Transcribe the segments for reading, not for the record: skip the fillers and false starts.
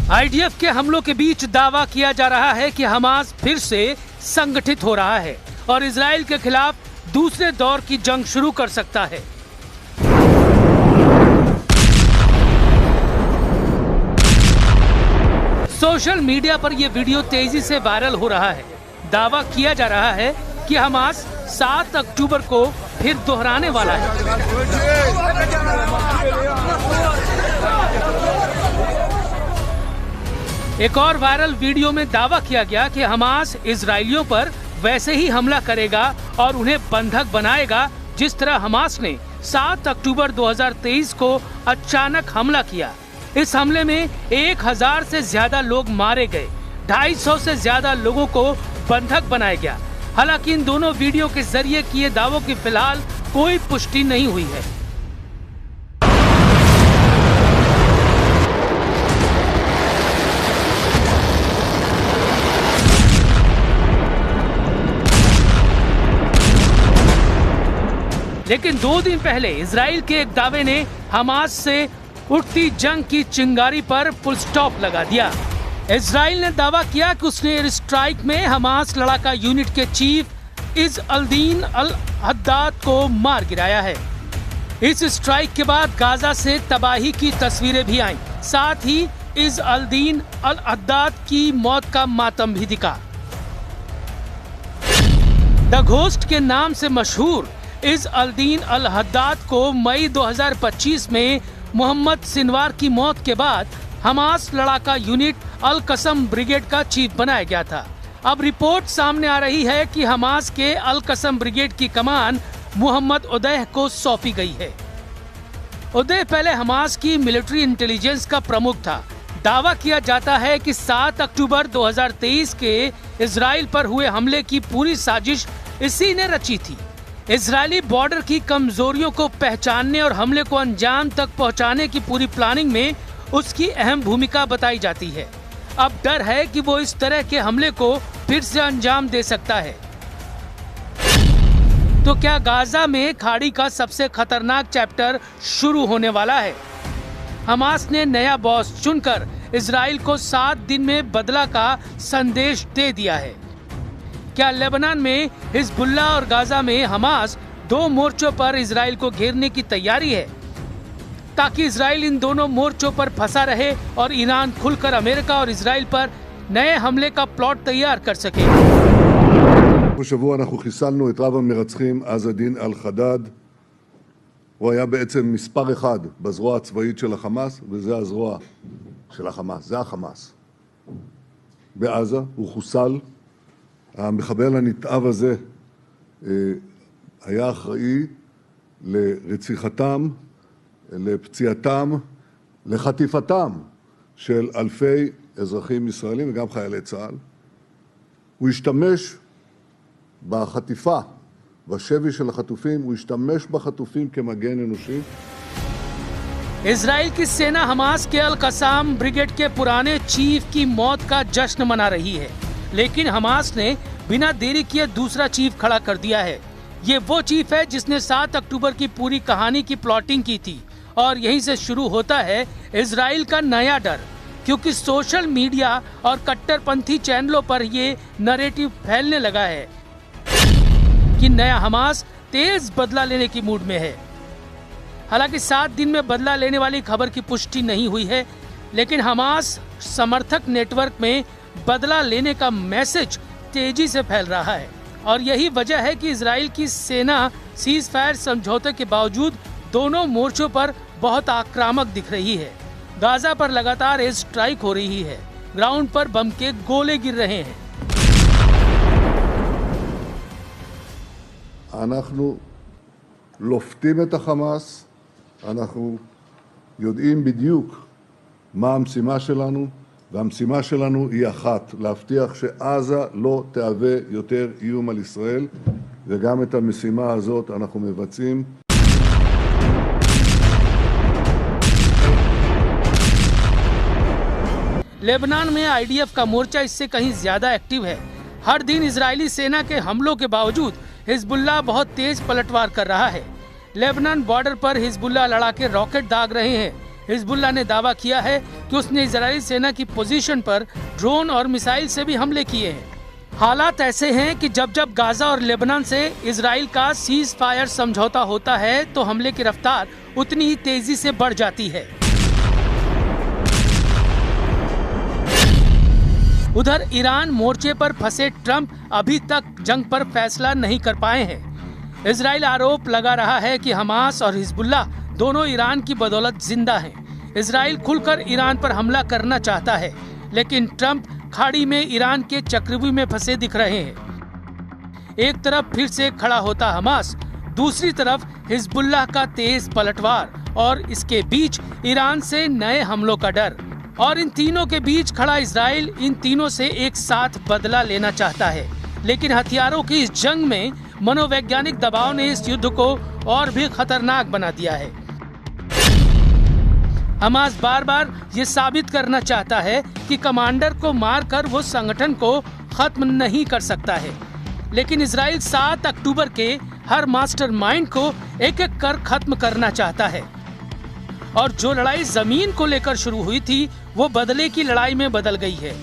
IDF के हमलों के बीच दावा किया जा रहा है कि हमास फिर से संगठित हो रहा है और इजराइल के खिलाफ दूसरे दौर की जंग शुरू कर सकता है। सोशल मीडिया पर यह वीडियो तेजी से वायरल हो रहा है। दावा किया जा रहा है कि हमास 7 अक्टूबर को फिर दोहराने वाला है। एक और वायरल वीडियो में दावा किया गया कि हमास इजरायलियों पर वैसे ही हमला करेगा और उन्हें बंधक बनाएगा जिस तरह हमास ने 7 अक्टूबर 2023 को अचानक हमला किया। इस हमले में 1000 से ज्यादा लोग मारे गए, 250 से ज्यादा लोगों को बंधक बनाया गया। हालांकि इन दोनों वीडियो के जरिए किए दावों की फिलहाल कोई पुष्टि नहीं हुई है। लेकिन 2 दिन पहले इजराइल के एक दावे ने हमास से उठती जंग की चिंगारी पर फुल स्टॉप लगा दिया। इजराइल ने दावा किया कि उसने एयर स्ट्राइक में हमास लड़ाका यूनिट के चीफ इज़ अल-दीन अल-हद्दाद को मार गिराया है। इस स्ट्राइक के बाद गाजा से तबाही की तस्वीरें भी आईं। साथ ही इज़ अल-दीन अल-हद्दाद की मौत का मातम भी दिखा। द घोस्ट के नाम से मशहूर इज़ अल-दीन अल-हद्दाद को मई 2025 में मोहम्मद सिनवार की मौत के बाद हमास लड़ाका यूनिट अल कसम ब्रिगेड का चीफ बनाया गया था। अब रिपोर्ट सामने आ रही है कि हमास के अल कसम ब्रिगेड की कमान मोहम्मद उदैह को सौंपी गई है। उदैह पहले हमास की मिलिट्री इंटेलिजेंस का प्रमुख था। दावा किया जाता है कि 7 अक्टूबर 2023 के इजराइल पर हुए हमले की पूरी साजिश इसी ने रची थी। इजरायली बॉर्डर की कमजोरियों को पहचानने और हमले को अंजाम तक पहुंचाने की पूरी प्लानिंग में उसकी अहम भूमिका बताई जाती है। अब डर है कि वो इस तरह के हमले को फिर से अंजाम दे सकता है। तो क्या गाजा में खाड़ी का सबसे खतरनाक चैप्टर शुरू होने वाला है? हमास ने नया बॉस चुनकर इजराइल को 7 दिन में बदला का संदेश दे दिया है। क्या लेबनान में हिजबुल्लाह और गाजा में हमास 2 मोर्चों पर इजराइल को घेरने की तैयारी है ताकि इजराइल इन दोनों मोर्चों पर फंसा रहे और ईरान खुलकर अमेरिका और इजराइल पर नए हमले का प्लॉट तैयार कर सके? השבוע אנחנו חיסלנו את רב המרצחים עז א-דין אל-חדאד. הוא היה בעצם מספר 1 בזרוע הצבאית של החמאס, וזה הזרוע של החמאס, זה החמאס. בעזה הוא חוסל. המחבל הנתעב הזה היה אחראי לרציחתם, לפציעתם, לחטיפתם של אלפי אזרחים ישראלים וגם חיילי צה"ל. הוא השתמש בחטיפה, בשבי של החטופים, הוא השתמש בחטופים כמגן אנושי. इजराइल की सेना हमास के अल कसाम ब्रिगेड के पुराने चीफ की मौत का जश्न मना रही है, लेकिन हमास ने बिना देरी किए दूसरा चीफ खड़ा कर दिया है। ये वो चीफ है जिसने 7 अक्टूबर की पूरी कहानी की प्लॉटिंग की थी और यहीं से शुरू होता है इजराइल का नया डर, क्योंकि सोशल मीडिया और कट्टरपंथी चैनलों पर ये नैरेटिव फैलने लगा है कि नया हमास तेज बदला लेने की मूड में है। हालांकि 7 दिन में बदला लेने वाली खबर की पुष्टि नहीं हुई है, लेकिन हमास समर्थक नेटवर्क में बदला लेने का मैसेज तेजी से फैल रहा है और यही वजह है कि इजराइल की सेना सीज फायर समझौते के बावजूद दोनों मोर्चों पर बहुत आक्रामक दिख रही है। गाजा पर लगातार एयर स्ट्राइक हो रही है, ग्राउंड पर बम के गोले गिर रहे हैं। אנחנו לופתים את החמאס, אנחנו יודעים בדיוק מה המשימה שלנו, והמשימה שלנו היא אחת, להבטיח שעזה לא תהווה יותר איום על ישראל, וגם את המשימה הזאת אנחנו מבצעים. लेबनान में आईडीएफ का मोर्चा इससे कहीं ज्यादा एक्टिव है। हर दिन इजरायली सेना के हमलों के बावजूद हिजबुल्लाह बहुत तेज पलटवार कर रहा है। लेबनान बॉर्डर पर हिजबुल्लाह लड़ाके रॉकेट दाग रहे हैं। हिजबुल्लाह ने दावा किया है कि उसने इजरायली सेना की पोजीशन पर ड्रोन और मिसाइल से भी हमले किए हैं। हालात ऐसे हैं कि जब जब गाजा और लेबनान से इजराइल का सीज फायर समझौता होता है तो हमले की रफ्तार उतनी ही तेजी से बढ़ जाती है। उधर ईरान मोर्चे पर फंसे ट्रंप अभी तक जंग पर फैसला नहीं कर पाए हैं। इजराइल आरोप लगा रहा है कि हमास और हिजबुल्लाह दोनों ईरान की बदौलत जिंदा हैं। इजराइल खुलकर ईरान पर हमला करना चाहता है, लेकिन ट्रंप खाड़ी में ईरान के चक्रव्यूह में फंसे दिख रहे हैं। एक तरफ फिर से खड़ा होता हमास, दूसरी तरफ हिजबुल्लाह का तेज पलटवार और इसके बीच ईरान से नए हमलों का डर। और इन तीनों के बीच खड़ा इजराइल इन तीनों से एक साथ बदला लेना चाहता है, लेकिन हथियारों की इस जंग में मनोवैज्ञानिक दबाव ने इस युद्ध को और भी खतरनाक बना दिया है। हमास बार बार ये साबित करना चाहता है कि कमांडर को मारकर वो संगठन को खत्म नहीं कर सकता है, लेकिन इजराइल 7 अक्टूबर के हर मास्टरमाइंड को एक एक कर खत्म करना चाहता है। और जो लड़ाई जमीन को लेकर शुरू हुई थी वो बदले की लड़ाई में बदल गई है।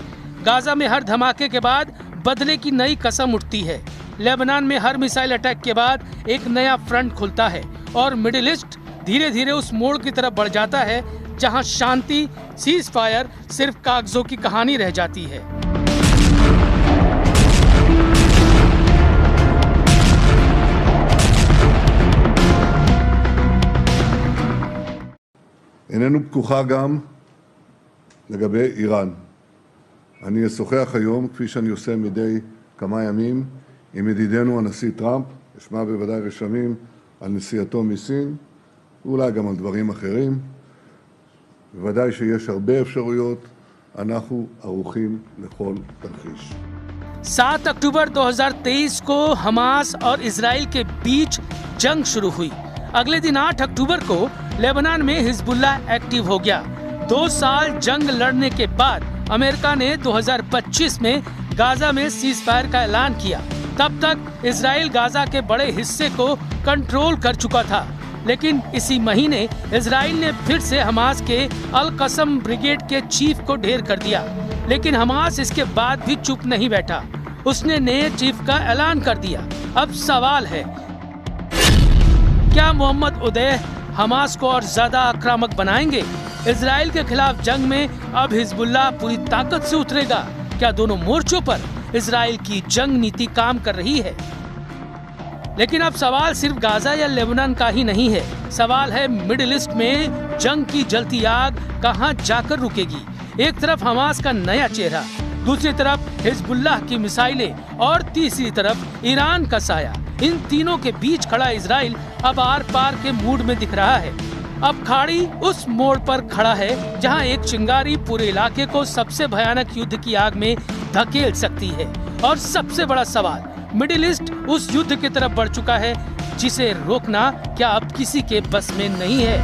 गाजा में हर धमाके के बाद बदले की नई कसम उठती है। लेबनान में हर मिसाइल अटैक के बाद एक नया फ्रंट खुलता है और मिडिल ईस्ट धीरे धीरे उस मोड़ की तरफ बढ़ जाता है जहां शांति, सीज फायर सिर्फ कागजों की कहानी रह जाती है। איננו פקוחה גם לגבי איראן. אני אשוחח היום, כפי שאני עושה מדי כמה ימים, עם ידידנו הנשיא טראמפ, אשמע בוודאי רשמים על נסיעתו מסין, ואולי גם על דברים אחרים. בוודאי שיש הרבה אפשרויות, אנחנו ערוכים לכל תרחיש. 7 अक्टूबर 2023 को हमास और इजराइल के बीच जंग शुरू हुई। अगले दिन 8 अक्टूबर को लेबनान में हिजबुल्लाह एक्टिव हो गया। 2 साल जंग लड़ने के बाद अमेरिका ने 2025 में गाजा में सीज फायर का ऐलान किया। तब तक इजराइल गाजा के बड़े हिस्से को कंट्रोल कर चुका था, लेकिन इसी महीने इजराइल ने फिर से हमास के अल कसम ब्रिगेड के चीफ को ढेर कर दिया। लेकिन हमास इसके बाद भी चुप नहीं बैठा, उसने नए चीफ का ऐलान कर दिया। अब सवाल है, क्या मोहम्मद उदैह हमास को और ज्यादा आक्रामक बनाएंगे? इजराइल के खिलाफ जंग में अब हिजबुल्लाह पूरी ताकत से उतरेगा? क्या दोनों मोर्चों पर इजराइल की जंग नीति काम कर रही है? लेकिन अब सवाल सिर्फ गाजा या लेबनान का ही नहीं है। सवाल है मिडिल ईस्ट में जंग की जलती आग कहां जाकर रुकेगी? एक तरफ हमास का नया चेहरा, दूसरी तरफ हिजबुल्लाह की मिसाइलें और तीसरी तरफ ईरान का साया। इन तीनों के बीच खड़ा इजराइल अब आर पार के मूड में दिख रहा है। अब खाड़ी उस मोड़ पर खड़ा है जहां एक चिंगारी पूरे इलाके को सबसे भयानक युद्ध की आग में धकेल सकती है। और सबसे बड़ा सवाल, मिडिल ईस्ट उस युद्ध की तरफ बढ़ चुका है जिसे रोकना क्या अब किसी के बस में नहीं है।